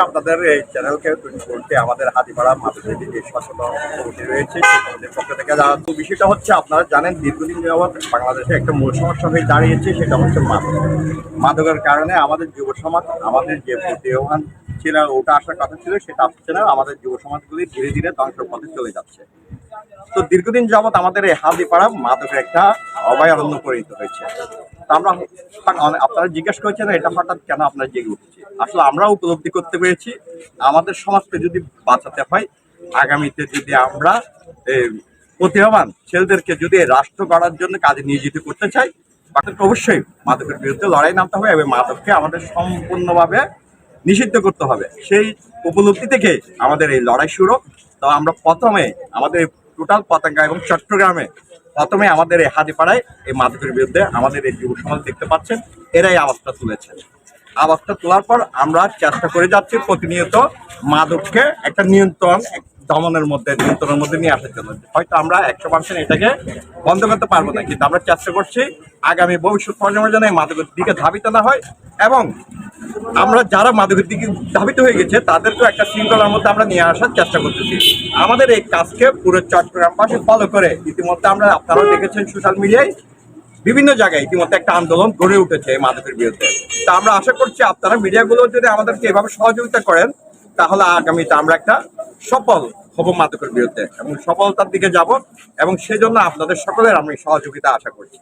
আপনাদের এই চ্যানেলকে বলতে আমাদের হাতিপাড়া মাদকের যে সচেতন কমিটি রয়েছে সেই কমিটির পক্ষ থেকে জানানো বিষয়টা হচ্ছে আপনারা জানেন দীর্ঘদিন যাবৎ বাংলাদেশে একটা মূল সমস্যা হয়ে দাঁড়িয়েছে সেটা হচ্ছে মাদক। মাদকের কারণে আমাদের যুব সমাজ আমাদের যে প্রতিভাবান ছিল ওটা আসার কথা ছিল সেটা আসছে না, আমাদের যুব সমাজগুলি ধীরে ধীরে ধ্বংসের পথে চলে যাচ্ছে। তো দীর্ঘদিন যাবৎ আমাদের এই হাতিপাড়া মাদকের একটা অভয়ারণ্য পরিণত হয়েছে। তো আমরা আপনারা জিজ্ঞেস করেছেন এটা হঠাৎ কেন আপনারা জেগে উঠেছি, আসলে আমরা উপলব্ধি করতে পেরেছি আমাদের সমাজকে যদি বাঁচাতে হয়, আগামীতে যদি আমরা প্রতিভাবান ছেলেদেরকে যদি রাষ্ট্র গড়ার জন্য কাজে নিয়োজিত করতে চাই, তাদেরকে অবশ্যই মাদকের বিরুদ্ধে লড়াই নামতে হবে এবং মাদককে আমাদের সম্পূর্ণভাবে নিষিদ্ধ করতে হবে। সেই উপলব্ধি থেকে আমাদের এই লড়াই শুরু। তো আমরা প্রথমে আমাদের টোটাল পতেঙ্গা এবং চট্টগ্রামে প্রথমে আমাদের এই হাতিপাড়ায় এই মাদকের বিরুদ্ধে আমাদের এই যুব সমাজ দেখতে পাচ্ছেন এরাই আওয়াজটা তুলেছেন। আওয়াজটা তোলার পর আমরা চেষ্টা করে যাচ্ছি প্রতিনিয়ত মাদককে একটা নিয়ন্ত্রণের মধ্যে নিয়ে আসার জন্য। হয়তো আমরা 100% এটাকে বন্ধ করতে পারবো না, কিন্তু আমরা চেষ্টা করছি আগামী ভবিষ্যৎ প্রজন্মের জন্য এই মাদকের দিকে ধাবিত না হয় এবং আমরা যারা মাদকের দিকে ধাবিত হয়ে গেছে তাদেরকেও একটা শৃঙ্খলার মধ্যে আমরা নিয়ে আসার চেষ্টা করতেছি। আমাদের এই কাজকে পুরো চট্টগ্রামবাসী ফলো করে ইতিমধ্যে আপনারা দেখেছেন সোশ্যাল মিডিয়ায় বিভিন্ন জায়গায় ইতিমধ্যে একটা আন্দোলন গড়ে উঠেছে এই মাদকের বিরুদ্ধে। তা আমরা আশা করছি আপনারা মিডিয়াগুলো যদি আমাদেরকে এভাবে সহযোগিতা করেন তাহলে আগামীতে আমরা একটা সফল হব মাদকের বিরুদ্ধে এবং সফলতার দিকে যাব এবং সেজন্য আপনাদের সকলের আমি সহযোগিতা আশা করছি।